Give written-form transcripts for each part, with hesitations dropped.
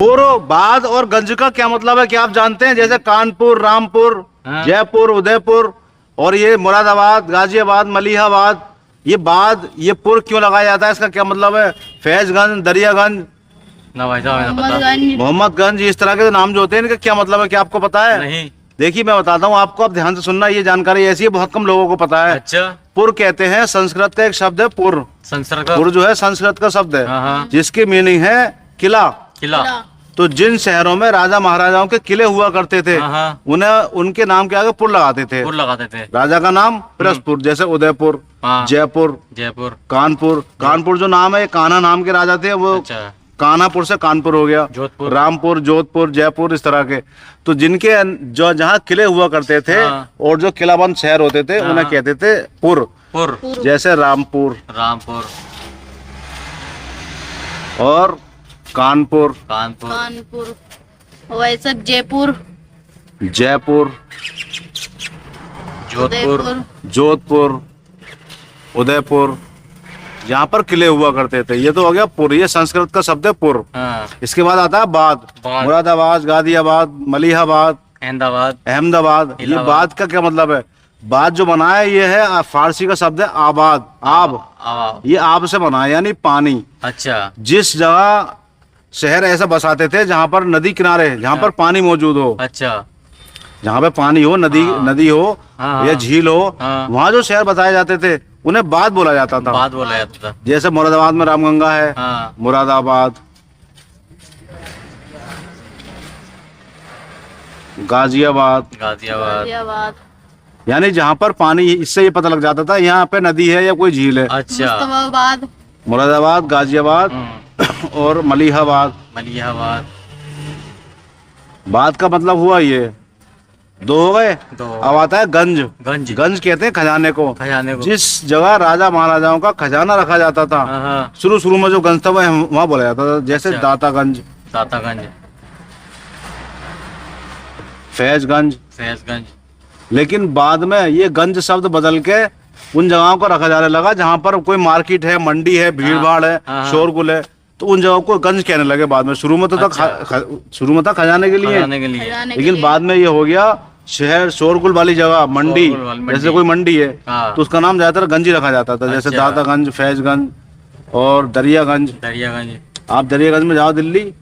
पुर, बाद और गंज का क्या मतलब है, क्या आप जानते हैं? जैसे कानपुर, रामपुर, जयपुर, उदयपुर, और ये मुरादाबाद, गाजियाबाद, मलिहाबाद, ये बाद, ये पुर क्यों लगाया जाता है, इसका क्या मतलब है? फैजगंज, दरियागंज, ना भाई साहब हमें पता मोहम्मदगंज, इस तरह के नाम जो होते हैं इनका क्या मतलब है, क्या आपको पता है? नहीं। देखिए मैं बताता हूँ आपको, आप ध्यान से सुनना, ये जानकारी ऐसी है बहुत कम लोगों को पता है। अच्छा। पुर कहते हैं, संस्कृत का एक शब्द है पुर। संस्कृत का पुर जो है संस्कृत का शब्द है, हाँ। जिसकी मीनिंग है किला। किला। तो जिन शहरों में राजा महाराजाओं के किले हुआ करते थे, हाँ। उन्हें उनके नाम के आगे पुर लगाते थे। पुर लगाते थे। राजा का नाम प्लस पुर, जैसे उदयपुर, हाँ। जयपुर, जयपुर, कानपुर। कानपुर जो नाम है, ये कान्हा नाम के राजा थे, वो अच्छा। कान्हापुर से कानपुर हो गया। जोधपुर, रामपुर, जोधपुर, जयपुर, इस तरह के। तो जिनके जो जहाँ किले हुआ करते थे, हाँ। और जो किलाबंद शहर होते थे, हाँ। उन्हें कहते थे पुर। पुर, जैसे रामपुर रामपुर, और कानपुर, कानपुर, कानपुर, वैसे जयपुर, जयपुर, जोधपुर, उदयपुर, जोधपुर, उदयपुर, जहाँ पर किले हुआ करते थे। ये तो हो गया पुर, ये संस्कृत का शब्द है पुर। हाँ। इसके बाद आता है बाद। बाद। मुरादाबाद, गाजियाबाद, मलिहाबाद, अहमदाबाद, अहमदाबाद। ये इलाहाबाद। बाद का क्या मतलब है? बाद जो बना है ये है फारसी का शब्द है आबाद, आब। आवाब। ये आब से बना है, यानी पानी। अच्छा। जिस जगह शहर ऐसा बसाते थे जहाँ पर नदी किनारे, जहाँ पर पानी मौजूद हो, अच्छा। जहाँ पे पानी हो, नदी नदी हो हाँ। या झील हो, हाँ। वहाँ जो शहर बताए जाते थे उन्हें बाद बोला जाता था। बाद बोला जाता था। जैसे मुरादाबाद में रामगंगा है, हाँ। मुरादाबाद, गाजियाबाद, गाजियाबाद। गाजियाबाद, यानी जहाँ पर पानी, इससे ये पता लग जाता था यहाँ पे नदी है या कोई झील है। अच्छा। मुस्तफाबाद, मुरादाबाद, गाजियाबाद और मलिहाबाद। मलिहाबाद। बाद का मतलब हुआ ये, दो हो गए। दो। अब आता है गंज। गंज। गंज कहते हैं खजाने को। खजाने को। जिस जगह राजा महाराजाओं का खजाना रखा जाता था, हाँ, हाँ। शुरू शुरू में जो गंज था वहाँ बोला जाता था। जैसे अच्छा। दातागंज, दातागंज, फैजगंज। फैजगंज। लेकिन बाद में ये गंज शब्द बदल के उन जगहों को रखा जाने लगा जहाँ पर कोई मार्केट है, मंडी है, भीड़ भाड़ है, हाँ। शोरगुल है, तो उन जगहों को गंज कहने लगे बाद में। शुरू में तो था शुरू में था खजाने के लिए, खजाने के लिए। खजाने के लेकिन लिए। बाद में ये हो गया शहर, शोरगुल वाली जगह, मंडी। शोरगुल वाली मंडी। जैसे कोई मंडी है हाँ। तो उसका नाम ज्यादातर गंज ही रखा जाता था। जैसे अच्छा। दातागंज, फैजगंज और दरियागंज। दरियागंज। आप दरियागंज में जाओ, दिल्ली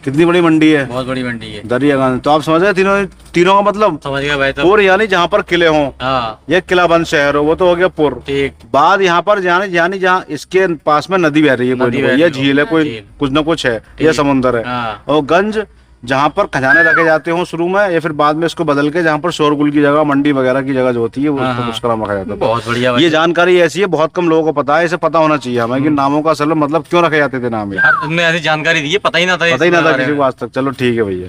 कितनी बड़ी मंडी है, बहुत बड़ी मंडी है। दरियागंज। तो आप समझ गए तीनों तीनों का मतलब। समझ गया भाई। तो पुर यानी जहाँ पर किले हों, हाँ। ये किलाबंद शहर हो, वो तो हो गया पुर। ठीक। बाद यहाँ पर यानी जहाँ इसके पास में नदी बह रही है, कोई नदी ना बह कोई, रही ये हो। झील है, कोई झील। कुछ ना कुछ है, ठीक। ये समुंदर है। हाँ। और गंज जहाँ पर खजाने रखे जाते हो शुरू में, या फिर बाद में इसको बदल के जहाँ पर शोरगुल की जगह, मंडी वगैरह की जगह जो होती है, वो हाँ, उसको हाँ। उसका नाम रखा जाता है। बहुत बढ़िया भाई। ये जानकारी ऐसी है, बहुत कम लोगों को पता है, इसे पता होना चाहिए हमें कि नामों का असल में मतलब क्यों रखे जाते थे नाम। ये यार तुमने ऐसी जानकारी दी है, पता ही ना था। पता ही ना इसके था बारे किसी में। को आज तक। चलो ठीक है भैया।